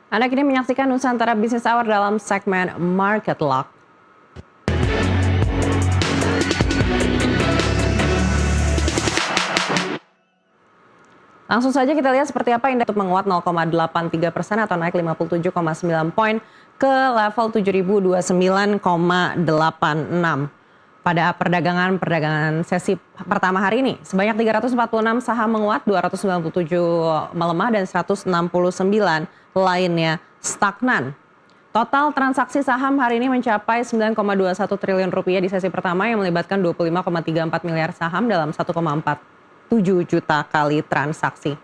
Anda kini menyaksikan Nusantara Business Hour dalam segmen Market Lock. Langsung saja kita lihat seperti apa indeks menguat 0,83% atau naik 57,9 poin ke level 7.029,86. Pada perdagangan sesi pertama hari ini, sebanyak 346 saham menguat, 297 melemah, dan 169 lainnya stagnan. Total transaksi saham hari ini mencapai 9,21 triliun rupiah di sesi pertama yang melibatkan 25,34 miliar saham dalam 1,47 juta kali transaksi.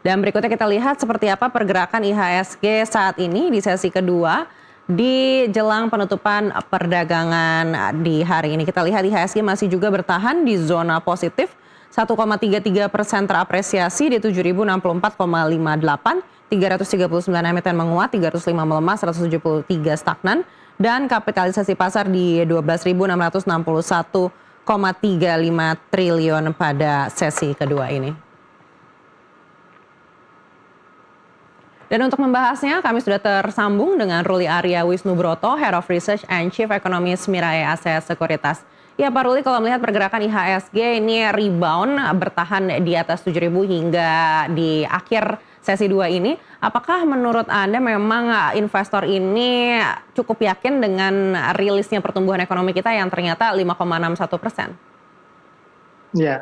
Dan berikutnya kita lihat seperti apa pergerakan IHSG saat ini di sesi kedua di jelang penutupan perdagangan di hari ini. Kita lihat IHSG masih juga bertahan di zona positif, 1,33% terapresiasi di 7.064,58, 339 emiten menguat, 305 melemah, 173 stagnan, dan kapitalisasi pasar di 12.661,35 triliun pada sesi kedua ini. Dan untuk membahasnya, kami sudah tersambung dengan Ruli Arya Wisnubroto, Head of Research and Chief Economist Mirae Asset Sekuritas. Ya Pak Ruli, kalau melihat pergerakan IHSG ini rebound bertahan di atas 7.000 hingga di akhir sesi 2 ini, apakah menurut Anda memang investor ini cukup yakin dengan rilisnya pertumbuhan ekonomi kita yang ternyata 5,61%? Ya,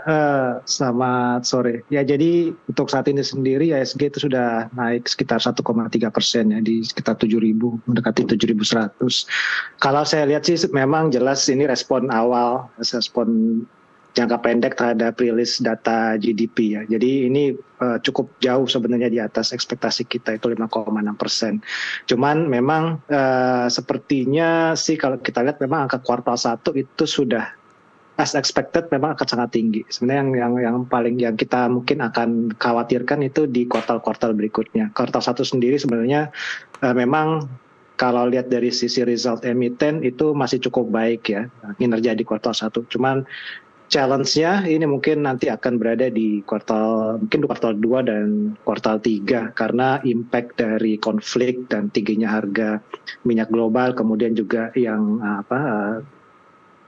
selamat sore. Ya, jadi untuk saat ini sendiri IHSG itu sudah naik sekitar 1,3% ya, di sekitar 7.000, mendekati 7.100. Kalau saya lihat sih memang jelas ini respon awal, respon jangka pendek terhadap rilis data GDP ya. Jadi ini cukup jauh sebenarnya di atas ekspektasi kita, itu 5,6%. Cuman memang sepertinya sih kalau kita lihat memang angka kuartal 1 itu sudah as expected memang akan sangat tinggi. Sebenarnya yang paling yang kita mungkin akan khawatirkan itu di kuartal-kuartal berikutnya. Kuartal 1 sendiri sebenarnya memang kalau lihat dari sisi result emiten itu masih cukup baik ya, kinerja di kuartal 1. Cuman challenge-nya ini mungkin nanti akan berada di kuartal 2 dan kuartal 3 karena impact dari konflik dan tingginya harga minyak global, kemudian juga yang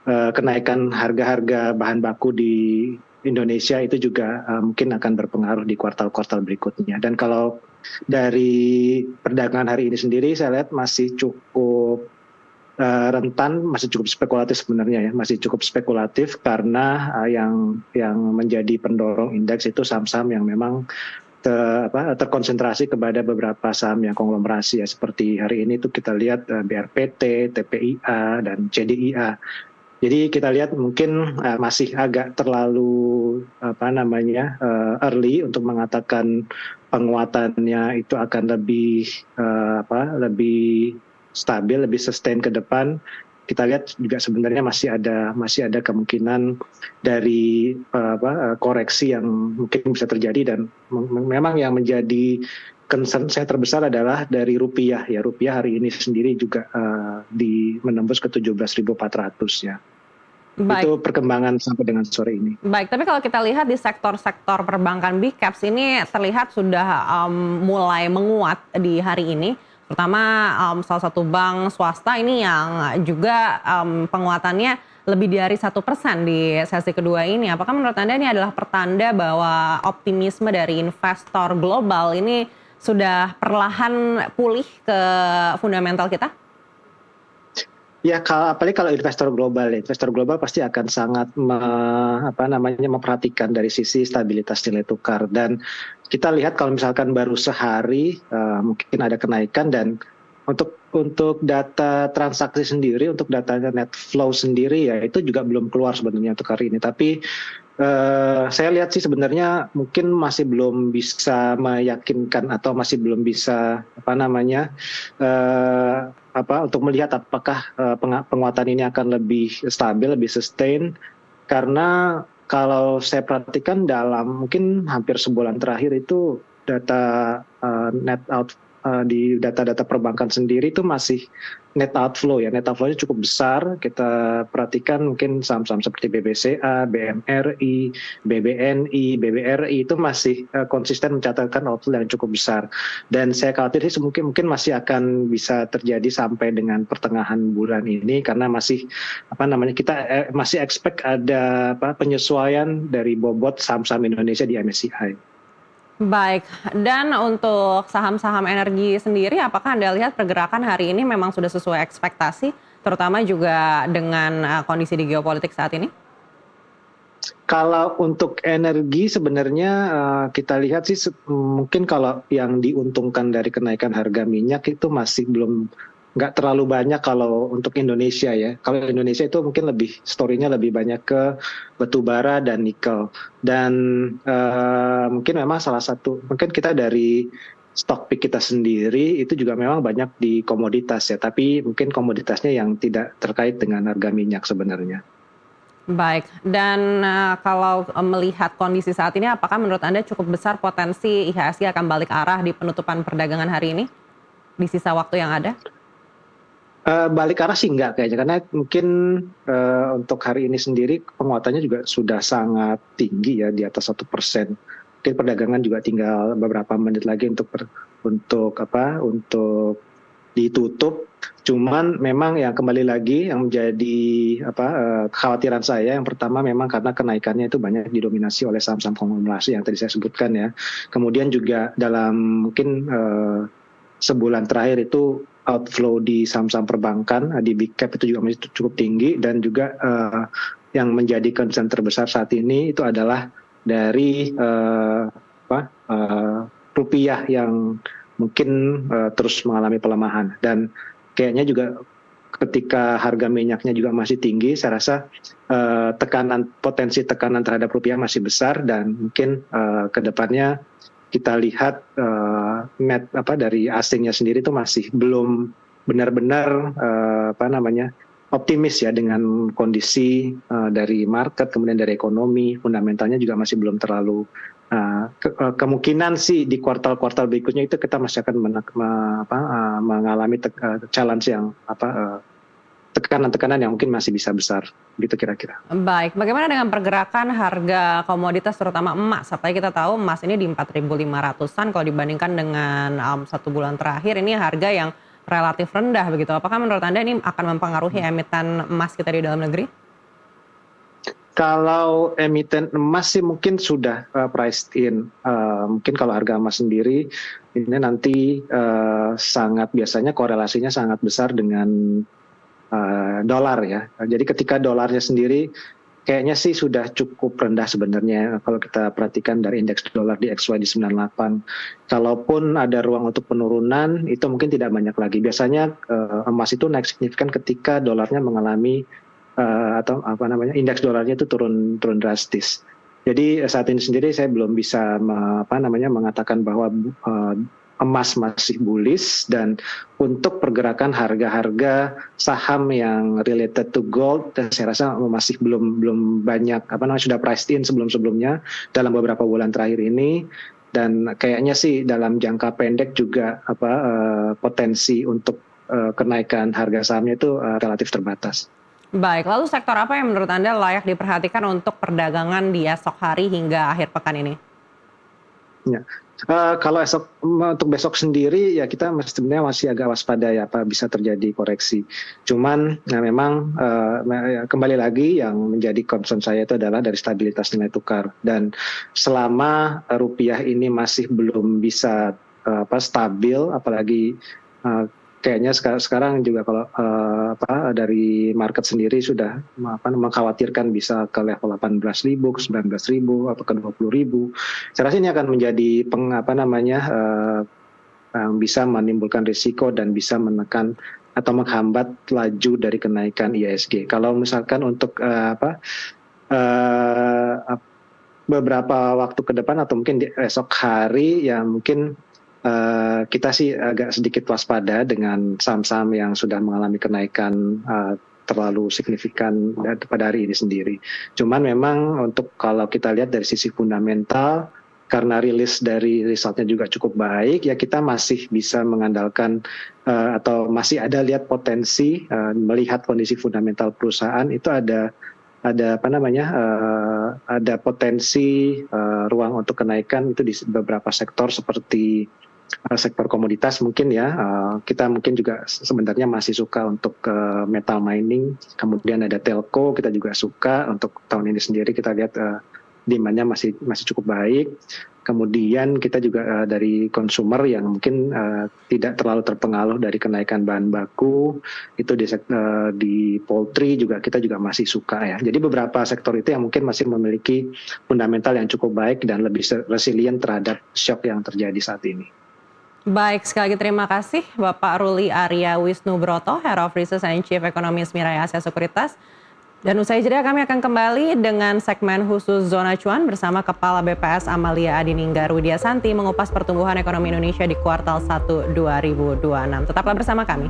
kenaikan harga-harga bahan baku di Indonesia itu juga mungkin akan berpengaruh di kuartal-kuartal berikutnya. Dan kalau dari perdagangan hari ini sendiri saya lihat masih cukup rentan, masih cukup spekulatif sebenarnya ya, masih cukup spekulatif karena yang menjadi pendorong indeks itu saham-saham yang memang terkonsentrasi kepada beberapa saham yang konglomerasi ya, seperti hari ini tuh kita lihat BRPT, TPIA, dan CDIA. Jadi kita lihat mungkin masih agak terlalu early untuk mengatakan penguatannya itu akan lebih stabil, lebih sustain ke depan. Kita lihat juga sebenarnya masih ada kemungkinan dari koreksi yang mungkin bisa terjadi, dan memang yang menjadi concern saya terbesar adalah dari rupiah ya. Rupiah hari ini sendiri juga menembus ke 17.400 ya. Baik. Itu perkembangan sampai dengan sore ini. Baik, tapi kalau kita lihat di sektor-sektor perbankan big caps ini terlihat sudah mulai menguat di hari ini. Terutama salah satu bank swasta ini yang juga penguatannya lebih dari 1% di sesi kedua ini. Apakah menurut Anda ini adalah pertanda bahwa optimisme dari investor global ini sudah perlahan pulih ke fundamental kita? Ya, apalagi kalau investor global pasti akan sangat memperhatikan dari sisi stabilitas nilai tukar. Dan kita lihat kalau misalkan baru sehari mungkin ada kenaikan, dan untuk data transaksi sendiri, untuk datanya net flow sendiri ya itu juga belum keluar sebenarnya untuk hari ini. Tapi saya lihat sih sebenarnya mungkin masih belum bisa meyakinkan atau masih belum bisa untuk melihat apakah penguatan ini akan lebih stabil, lebih sustain. Karena kalau saya perhatikan dalam mungkin hampir sebulan terakhir itu data net di data-data perbankan sendiri itu masih net outflow ya. Net outflow-nya cukup besar. Kita perhatikan mungkin saham-saham seperti BBCA, BMRI, BBNI, BBRI itu masih konsisten mencatatkan outflow yang cukup besar. Dan saya khawatir sih mungkin masih akan bisa terjadi sampai dengan pertengahan bulan ini karena masih kita masih expect ada penyesuaian dari bobot saham-saham Indonesia di MSCI. Baik, dan untuk saham-saham energi sendiri, apakah Anda lihat pergerakan hari ini memang sudah sesuai ekspektasi, terutama juga dengan kondisi di geopolitik saat ini? Kalau untuk energi sebenarnya kita lihat sih mungkin kalau yang diuntungkan dari kenaikan harga minyak itu masih belum nggak terlalu banyak kalau untuk Indonesia ya. Kalau Indonesia itu mungkin story-nya lebih banyak ke batu bara dan nikel. Dan mungkin memang mungkin kita dari stok pick kita sendiri itu juga memang banyak di komoditas ya. Tapi mungkin komoditasnya yang tidak terkait dengan harga minyak sebenarnya. Baik, dan kalau melihat kondisi saat ini, apakah menurut Anda cukup besar potensi IHSG akan balik arah di penutupan perdagangan hari ini di sisa waktu yang ada? Balik arah sih enggak kayaknya, karena mungkin untuk hari ini sendiri penguatannya juga sudah sangat tinggi ya, di atas 1%. Mungkin perdagangan juga tinggal beberapa menit lagi untuk ditutup. Cuman memang yang kembali lagi yang menjadi kekhawatiran saya yang pertama memang karena kenaikannya itu banyak didominasi oleh saham-saham konglomerasi yang tadi saya sebutkan ya. Kemudian juga dalam mungkin sebulan terakhir itu outflow di saham-saham perbankan di big cap itu juga masih cukup tinggi, dan juga yang menjadi concern terbesar saat ini itu adalah dari rupiah yang mungkin terus mengalami pelemahan, dan kayaknya juga ketika harga minyaknya juga masih tinggi, saya rasa potensi tekanan terhadap rupiah masih besar, dan mungkin kedepannya kita lihat dari asingnya sendiri itu masih belum benar-benar optimis ya dengan kondisi dari market, kemudian dari ekonomi, fundamentalnya juga masih belum terlalu kemungkinan sih di kuartal-kuartal berikutnya itu kita masih akan mengalami challenge yang tekanan-tekanan yang mungkin masih bisa besar, gitu kira-kira. Baik, bagaimana dengan pergerakan harga komoditas terutama emas? Apalagi kita tahu emas ini di 4.500-an kalau dibandingkan dengan 1 bulan terakhir, ini harga yang relatif rendah begitu. Apakah menurut Anda ini akan mempengaruhi emiten emas kita di dalam negeri? Kalau emiten emas sih mungkin sudah priced in. Mungkin kalau harga emas sendiri ini nanti biasanya korelasinya sangat besar dengan dolar ya. Jadi ketika dolarnya sendiri kayaknya sih sudah cukup rendah sebenarnya kalau kita perhatikan dari indeks dolar di XY di 98. Kalaupun ada ruang untuk penurunan itu mungkin tidak banyak lagi. Biasanya emas itu naik signifikan ketika dolarnya mengalami indeks dolarnya itu turun drastis. Jadi saat ini sendiri saya belum bisa mengatakan bahwa emas masih bullish, dan untuk pergerakan harga-harga saham yang related to gold saya rasa masih belum banyak sudah priced in sebelum-sebelumnya dalam beberapa bulan terakhir ini, dan kayaknya sih dalam jangka pendek juga potensi untuk kenaikan harga sahamnya itu relatif terbatas. Baik, lalu sektor apa yang menurut Anda layak diperhatikan untuk perdagangan di esok hari hingga akhir pekan ini? Ya. Kalau untuk besok sendiri ya kita sebenarnya masih agak waspada ya bisa terjadi koreksi. Cuman memang kembali lagi yang menjadi concern saya itu adalah dari stabilitas nilai tukar, dan selama rupiah ini masih belum bisa stabil, apalagi kayaknya sekarang juga kalau dari market sendiri sudah mengkhawatirkan bisa ke level 18.000, ke 19.000 atau ke 20.000. Saya rasa ini akan menjadi bisa menimbulkan risiko dan bisa menekan atau menghambat laju dari kenaikan IHSG. Kalau misalkan untuk beberapa waktu ke depan atau mungkin di esok hari ya mungkin kita sih agak sedikit waspada dengan saham-saham yang sudah mengalami kenaikan terlalu signifikan pada hari ini sendiri. Cuman memang untuk kalau kita lihat dari sisi fundamental karena rilis dari resultnya juga cukup baik, ya kita masih bisa mengandalkan atau masih ada lihat potensi melihat kondisi fundamental perusahaan itu ada ada potensi ruang untuk kenaikan itu di beberapa sektor seperti sektor komoditas mungkin ya, kita mungkin juga sebenarnya masih suka untuk metal mining, kemudian ada telco kita juga suka untuk tahun ini sendiri kita lihat demand-nya masih cukup baik. Kemudian kita juga dari consumer yang mungkin tidak terlalu terpengaruh dari kenaikan bahan baku, itu di poultry juga kita juga masih suka ya. Jadi beberapa sektor itu yang mungkin masih memiliki fundamental yang cukup baik dan lebih resilient terhadap shock yang terjadi saat ini. Baik, sekali lagi terima kasih Bapak Ruli Arya Wisnubroto, Head of Research and Chief Economist Mirai Asia Sekuritas. Dan usai jeda kami akan kembali dengan segmen khusus Zona Cuan bersama Kepala BPS Amalia Adininggar Widya Santi mengupas pertumbuhan ekonomi Indonesia di kuartal 1 2026. Tetaplah bersama kami.